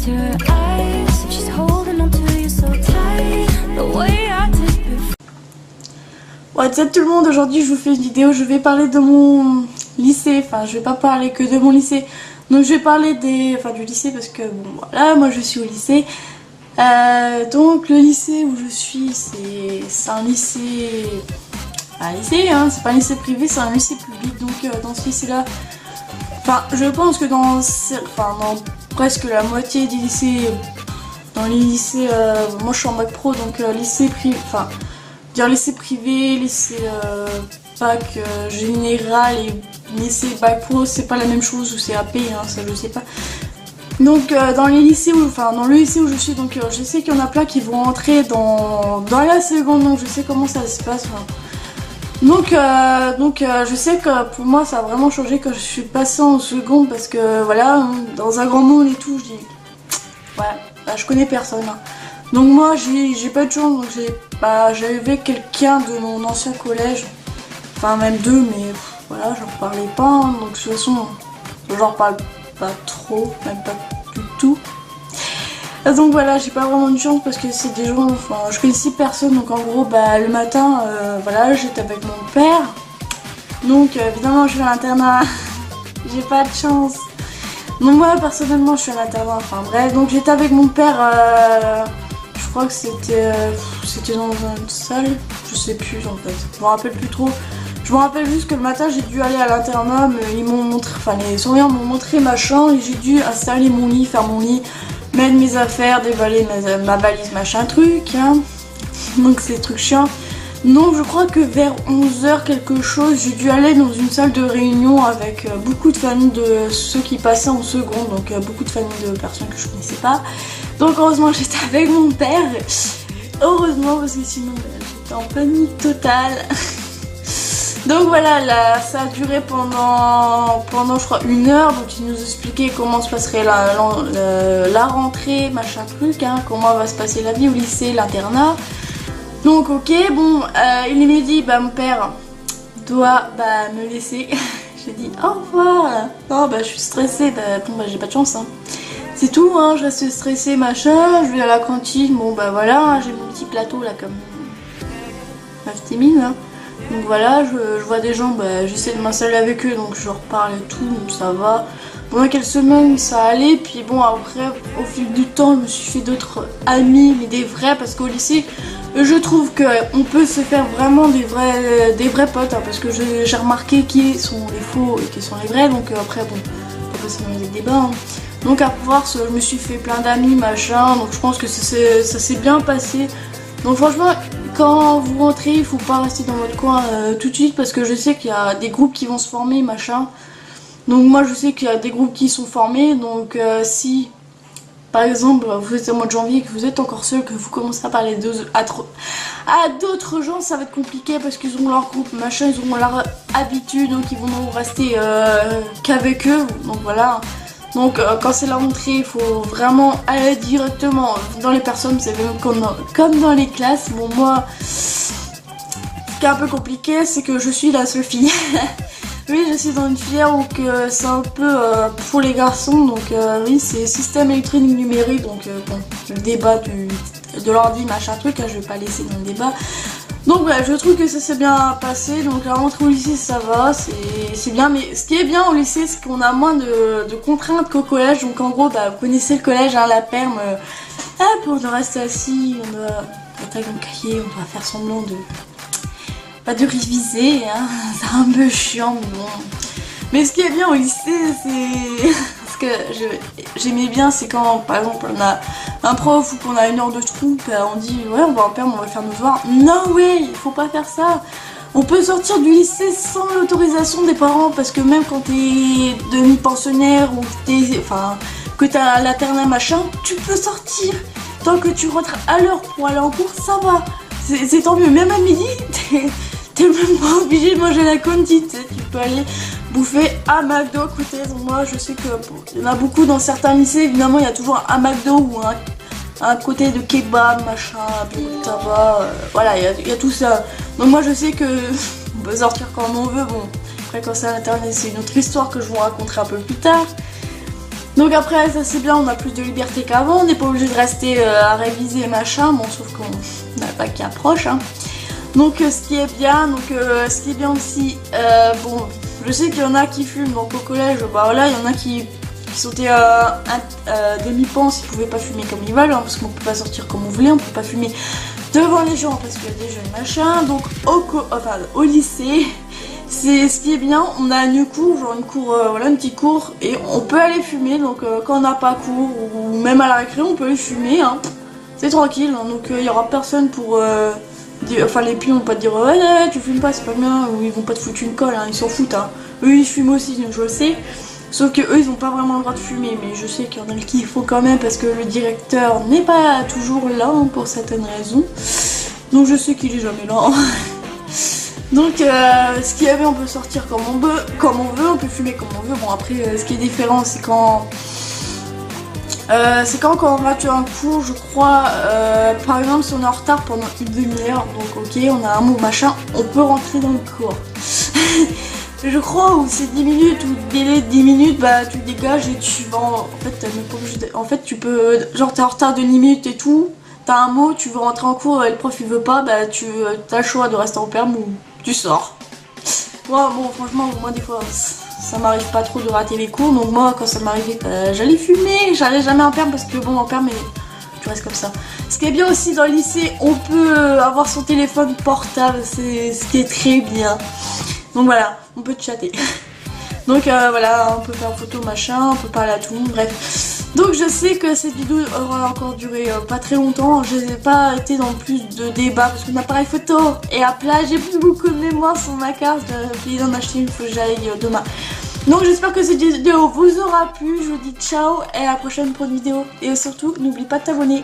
into her eyes. She's holding on to you so tight, the way I did before. What's up tout le monde, aujourd'hui je vous fais une vidéo, je vais parler de mon lycée, enfin je vais pas parler que de mon lycée, donc je vais parler du lycée parce que bon voilà, moi je suis au lycée. Donc le lycée où je suis c'est un lycée, hein, c'est pas un lycée privé, c'est un lycée public, donc dans ce lycée là, enfin je pense que dans presque la moitié des lycées, dans les lycées, moi je suis en bac pro, donc lycée privé, enfin dire lycée privé, lycée bac général et lycée bac pro, c'est pas la même chose, ou c'est AP, hein, ça je sais pas. Donc dans les lycées où, dans le lycée où je suis, donc je sais qu'il y en a plein qui vont entrer dans la seconde, donc je sais comment ça se passe. Donc je sais que pour moi ça a vraiment changé quand je suis passée en seconde, parce que voilà, dans un grand monde et tout, je dis ouais, bah, je connais personne. Hein. Donc moi j'ai pas de chance, donc j'avais quelqu'un de mon ancien collège, enfin même deux, mais voilà, j'en parlais pas, hein, donc de toute façon j'en parle pas trop, même pas du tout. Donc voilà, j'ai pas vraiment de chance parce que c'est des gens, je connaissais personne, donc en gros le matin, voilà, j'étais avec mon père, donc évidemment je suis à l'internat, j'ai pas de chance. Donc moi personnellement je suis à l'internat, enfin bref, donc j'étais avec mon père, je crois que c'était dans une salle, je sais plus en fait, je me rappelle plus trop. Je me rappelle juste que le matin j'ai dû aller à l'internat, mais ils m'ont montré, les surveillants m'ont montré ma chambre et j'ai dû installer mon lit, faire mon lit, mettre mes affaires, déballer ma valise, machin truc, hein. Donc c'est des trucs chiants. Donc je crois que vers 11h quelque chose, j'ai dû aller dans une salle de réunion avec beaucoup de familles de ceux qui passaient en seconde, donc beaucoup de familles de personnes que je connaissais pas. Donc heureusement j'étais avec mon père, heureusement, parce que sinon j'étais en panique totale. Donc voilà, là, ça a duré pendant je crois 1 heure, donc il nous expliquait comment se passerait la rentrée, machin truc, hein, comment va se passer la vie au lycée, l'internat. Donc ok, bon, il m'a dit, mon père doit me laisser. J'ai dit au revoir. Non, je suis stressée, j'ai pas de chance, hein. C'est tout, hein, je reste stressée, machin, je vais à la cantine, bon voilà, hein, j'ai mon petit plateau là comme ma petite mine, hein. Donc voilà, je vois des gens, j'essaie de m'installer avec eux, donc je leur parle et tout, donc ça va. Pendant quelques semaines ça allait, puis bon après au fil du temps je me suis fait d'autres amis, mais des vrais, parce qu'au lycée je trouve qu'on peut se faire vraiment des vrais potes, hein, parce que j'ai remarqué qui sont les faux et qui sont les vrais, donc après bon, on peut passer dans les débats. Hein. Donc à pouvoir, je me suis fait plein d'amis, machin, donc je pense que ça s'est bien passé. Donc franchement, quand vous rentrez, il faut pas rester dans votre coin tout de suite, parce que je sais qu'il y a des groupes qui vont se former, machin. Donc moi je sais qu'il y a des groupes qui sont formés, donc si par exemple vous êtes au mois de janvier et que vous êtes encore seul, que vous commencez à parler à d'autres gens, ça va être compliqué parce qu'ils ont leur groupe, machin, ils auront leur habitude, donc ils vont rester qu'avec eux, donc voilà. Donc quand c'est la rentrée, il faut vraiment aller directement dans les personnes, c'est même comme dans les classes. Bon moi, ce qui est un peu compliqué, c'est que je suis la seule fille. Oui, je suis dans une filière où c'est un peu pour les garçons, donc oui, c'est système électronique numérique, donc bon, le débat de l'ordi, machin truc, hein, je vais pas laisser dans le débat. Donc je trouve que ça s'est bien passé, donc la rentrée au lycée ça va, c'est bien, mais ce qui est bien au lycée c'est qu'on a moins de contraintes qu'au collège, donc en gros vous connaissez le collège, hein, la perme, on doit rester assis, on doit attaquer un cahier, on doit faire semblant de réviser, hein, c'est un peu chiant, mais bon. Mais ce qui est bien au lycée, c'est ce que j'aimais bien, c'est quand par exemple on a un prof ou qu'on a 1 heure de trou, on dit ouais on va en perme, on va faire nos devoirs. Non ouais, il faut pas faire ça. On peut sortir du lycée sans l'autorisation des parents, parce que même quand t'es demi-pensionnaire ou que t'as l'internat machin, tu peux sortir. Tant que tu rentres à l'heure pour aller en cours, ça va. C'est tant mieux, même à midi, t'es même pas obligé de manger à la cantine, tu peux aller bouffer à McDo. Écoutez, moi je sais qu'il y en a beaucoup dans certains lycées, évidemment il y a toujours un McDo ou un côté de kebab, machin, tabac, voilà, il y a tout ça. Donc moi je sais que on peut sortir quand on veut, bon, après quand c'est à l'internet c'est une autre histoire que je vous raconterai un peu plus tard. Donc après ça c'est bien, on a plus de liberté qu'avant, on n'est pas obligé de rester à réviser machin, bon sauf qu'on n'a pas qui approche hein. Donc ce qui est bien, aussi, bon je sais qu'il y en a qui fument, donc au collège bah voilà il y en a qui sautaient demi-pense, ils pouvaient pas fumer comme ils veulent hein, parce qu'on peut pas sortir comme on voulait, on peut pas fumer devant les gens parce qu'il y a des jeunes machin, donc au lycée. C'est ce qui est bien, on a une cour, genre voilà une petite cour et on peut aller fumer, donc quand on n'a pas cours ou même à la récré on peut aller fumer, hein. C'est tranquille, hein, donc il y aura personne pour les pions vont pas te dire ouais tu fumes pas c'est pas bien, ou ils vont pas te foutre une colle, hein, ils s'en foutent, hein. Eux ils fument aussi, donc je le sais, sauf que eux ils ont pas vraiment le droit de fumer, mais je sais qu'il y en a qui font quand même parce que le directeur n'est pas toujours là hein, pour certaines raisons, donc je sais qu'il est jamais là. Donc ce qui est bien, on peut sortir comme on veut, on peut fumer comme on veut. Bon après ce qui est différent c'est quand on rate un cours, je crois, par exemple si on est en retard pendant une demi-heure, donc ok on a un mot machin, on peut rentrer dans le cours. Je crois ou c'est 10 minutes ou délai de 10 minutes, bah tu dégages et tu vas en fait tu peux, genre t'es en retard de 10 minutes et tout, t'as un mot, tu veux rentrer en cours et le prof il veut pas, bah tu as le choix de rester en perme ou tu sors. Moi bon franchement moi des fois ça m'arrive pas trop de rater les cours, donc moi quand ça m'arrivait j'allais fumer, j'allais jamais en perme parce que bon en perme tu restes comme ça. Ce qui est bien aussi dans le lycée, on peut avoir son téléphone portable, c'est ce qui est très bien. Donc voilà, on peut chatter. Donc voilà, on peut faire photo machin, on peut parler à tout le monde, bref. Donc je sais que cette vidéo aura encore duré pas très longtemps, je n'ai pas été dans plus de débats parce que mon appareil photo est à plat, j'ai plus beaucoup de mémoire sur ma carte, j'ai oublié d'en acheter une, faut que j'aille demain. Donc j'espère que cette vidéo vous aura plu, je vous dis ciao et à la prochaine pour une vidéo et surtout n'oublie pas de t'abonner.